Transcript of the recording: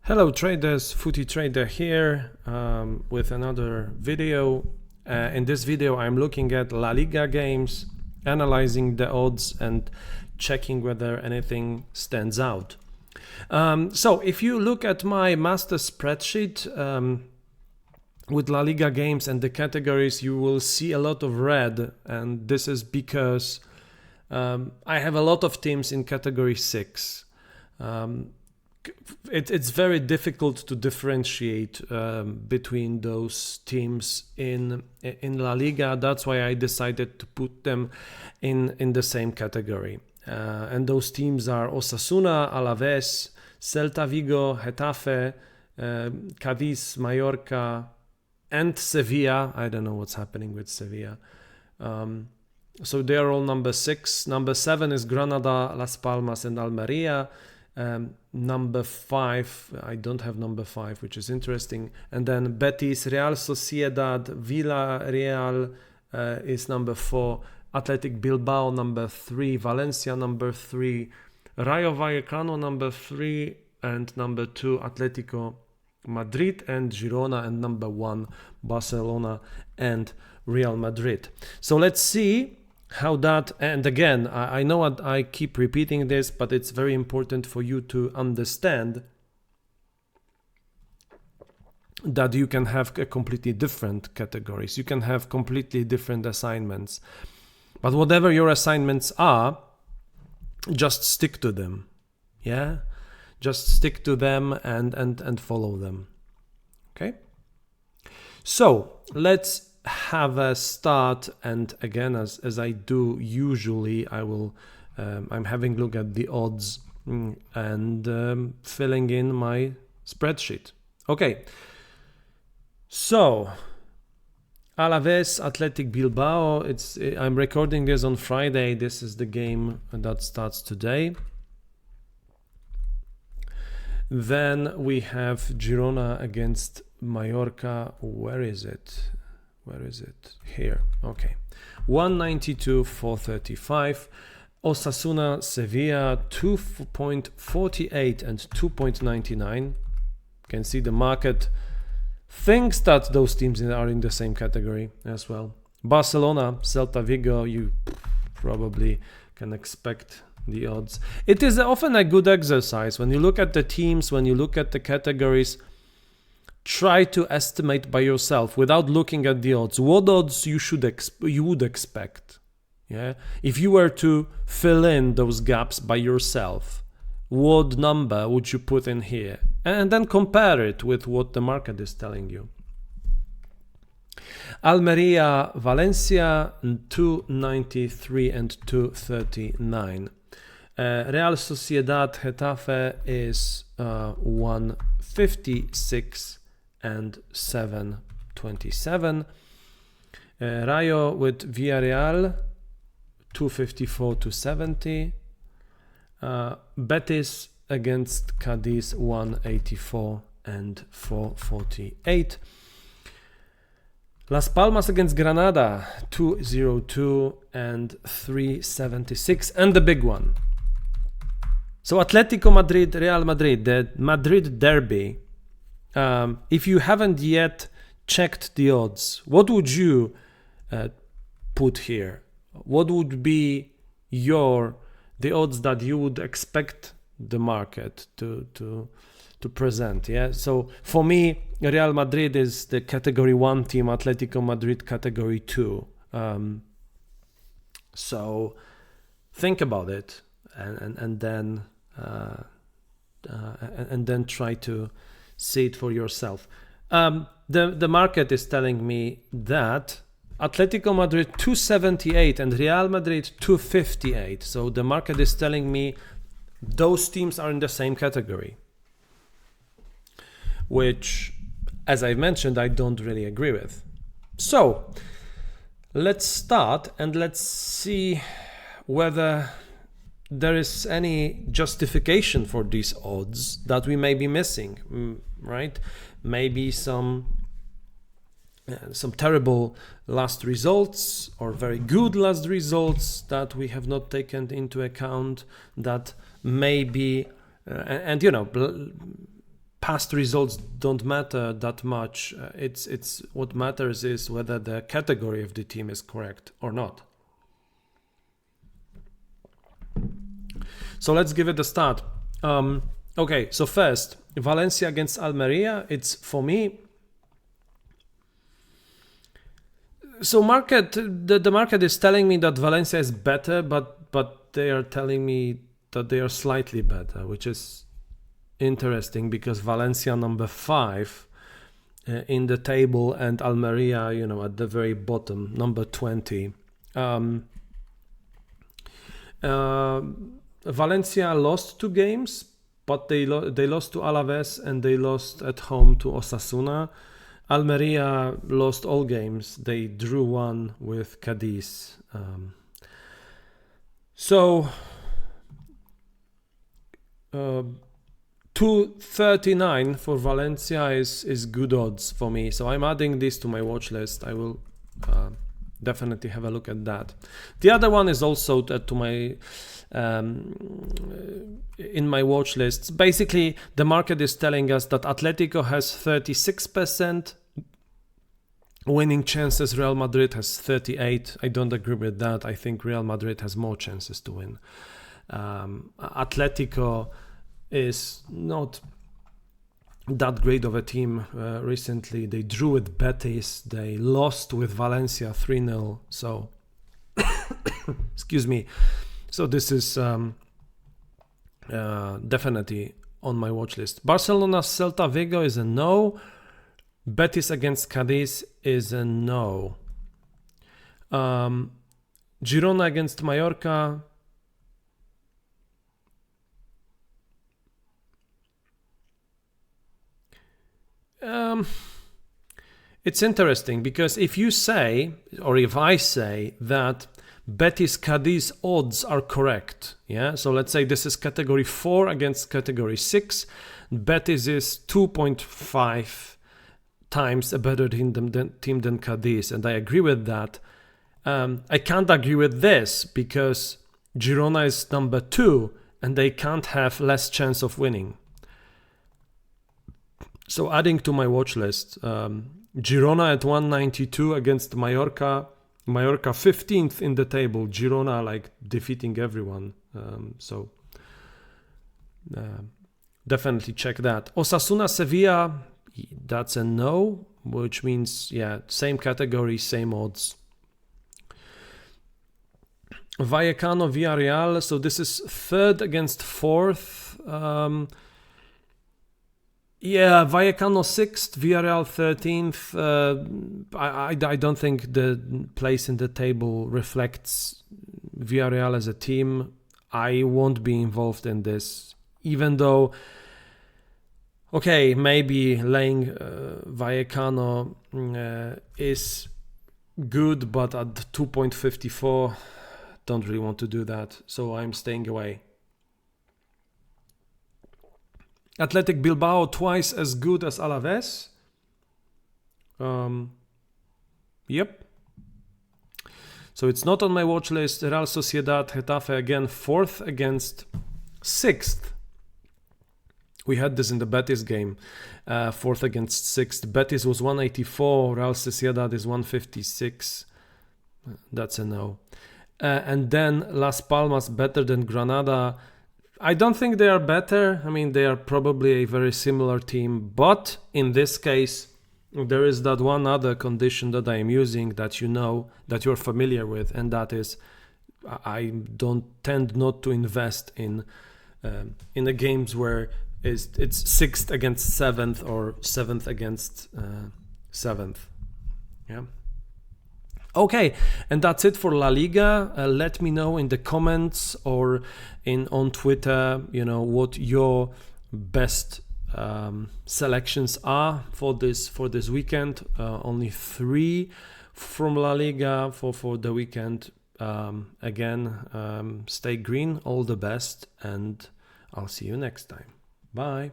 Hello traders, Footy Trader here with another video. In this video I'm looking at La Liga games, analyzing the odds and checking whether anything stands out. So if you look at my master spreadsheet with La Liga games and the categories, you will see a lot of red, and this is because I have a lot of teams in category 6. It's very difficult to differentiate between those teams in La Liga. That's why I decided to put them in the same category. And those teams are Osasuna, Alaves, Celta Vigo, Getafe, Cadiz, Mallorca, and Sevilla. I don't know what's happening with Sevilla. So they are all number 6. Number 7 is Granada, Las Palmas, and Almeria. Number 5, I don't have number 5, which is interesting. And then Betis, Real Sociedad, Villarreal is number 4, Athletic Bilbao number 3, Valencia number 3, Rayo Vallecano number 3, and number 2 Atletico Madrid and Girona, and number 1 Barcelona and Real Madrid. So let's see how that, and again, I know I keep repeating this, but it's very important for you to understand that you can have a completely different categories. You can have completely different assignments. But whatever your assignments are, just stick to them. Yeah? Just stick to them and follow them. Okay? So let's have a start, and again, as I do usually, I will I'm having a look at the odds and filling in my spreadsheet. Okay, so Alaves, Athletic Bilbao. I'm recording this on Friday. This is the game that starts today. Then we have Girona against Mallorca. Where is it? Here. Okay. 192, 435. Osasuna, Sevilla, 2.48 and 2.99. You can see the market thinks that those teams are in the same category as well. Barcelona, Celta Vigo, you probably can expect the odds. It is often a good exercise when you look at the teams, when you look at the categories. Try to estimate by yourself without looking at the odds. What odds you would expect? Yeah, if you were to fill in those gaps by yourself, what number would you put in here? And then compare it with what the market is telling you. Almeria, Valencia, 293 and 239. Real Sociedad, Getafe is 156 and 727. Rayo with Villarreal, 254 to 70. Betis against Cadiz, 184 and 448. Las Palmas against Granada, 202 and 376. And the big one. So Atletico Madrid, Real Madrid, the Madrid derby. If you haven't yet checked the odds, what would you put here? What would be the odds that you would expect the market to present? Yeah. So for me, Real Madrid is the category 1 team, Atletico Madrid category 2. So think about it and then try to see it for yourself. The market is telling me that Atletico Madrid 278 and Real Madrid 258. So the market is telling me those teams are in the same category, which, as I mentioned, I don't really agree with. So let's start and let's see whether there is any justification for these odds that we may be missing, right? Maybe some terrible last results or very good last results that we have not taken into account, that maybe, and past results don't matter that much. It's what matters is whether the category of the team is correct or not. So let's give it a start. Okay, so first, Valencia against Almeria. It's for me. So the market is telling me that Valencia is better, but they are telling me that they are slightly better, which is interesting because Valencia number 5 in the table and Almeria, at the very bottom, number 20. Valencia lost 2 games, but they lost to Alaves and they lost at home to Osasuna. Almeria lost all games. They drew 1 with Cadiz. So 239 for Valencia is good odds for me. So I'm adding this to my watch list. I will definitely have a look at that. The other one is also to my in my watch lists. Basically, the market is telling us that Atletico has 36% winning chances. Real Madrid has 38. I don't agree with that. I think Real Madrid has more chances to win. Atletico is not that great of a team recently. They drew with Betis. They lost with Valencia 3-0. So, excuse me. So this is definitely on my watch list. Barcelona Celta Vigo is a no. Betis against Cadiz is a no. Girona against Mallorca. It's interesting because if you say, or if I say that Betis Cadiz odds are correct, yeah. So let's say this is category 4 against category 6. Betis is 2.5 times a better team than Cadiz, and I agree with that. I can't agree with this because Girona is number 2, and they can't have less chance of winning. So adding to my watch list, Girona at 192 against Mallorca. Mallorca 15th in the table. Girona like defeating everyone. So definitely check that. Osasuna Sevilla, that's a no, which means same category, same odds. Vallecano Villarreal. So this is 3rd against 4th. Vallecano 6th, Villarreal 13th. I don't think the place in the table reflects Villarreal as a team. I won't be involved in this, even though, maybe laying Vallecano is good, but at 2.54, don't really want to do that. So I'm staying away. Athletic Bilbao twice as good as Alaves. Yep. So it's not on my watch list. Real Sociedad, Getafe again 4th against 6th. We had this in the Betis game. 4th against 6th. Betis was 184. Real Sociedad is 156. That's a no. And then Las Palmas better than Granada. I don't think they are better. I mean, they are probably a very similar team. But in this case, there is that one other condition that I am using that that you're familiar with. And that is I don't tend not to invest in the games where it's 6th against 7th or 7th against 7th. Yeah. Okay, and that's it for La Liga. Let me know in the comments or on Twitter, what your best selections are for this weekend. Only 3 from La Liga for the weekend. Again, stay green, all the best, and I'll see you next time. Bye.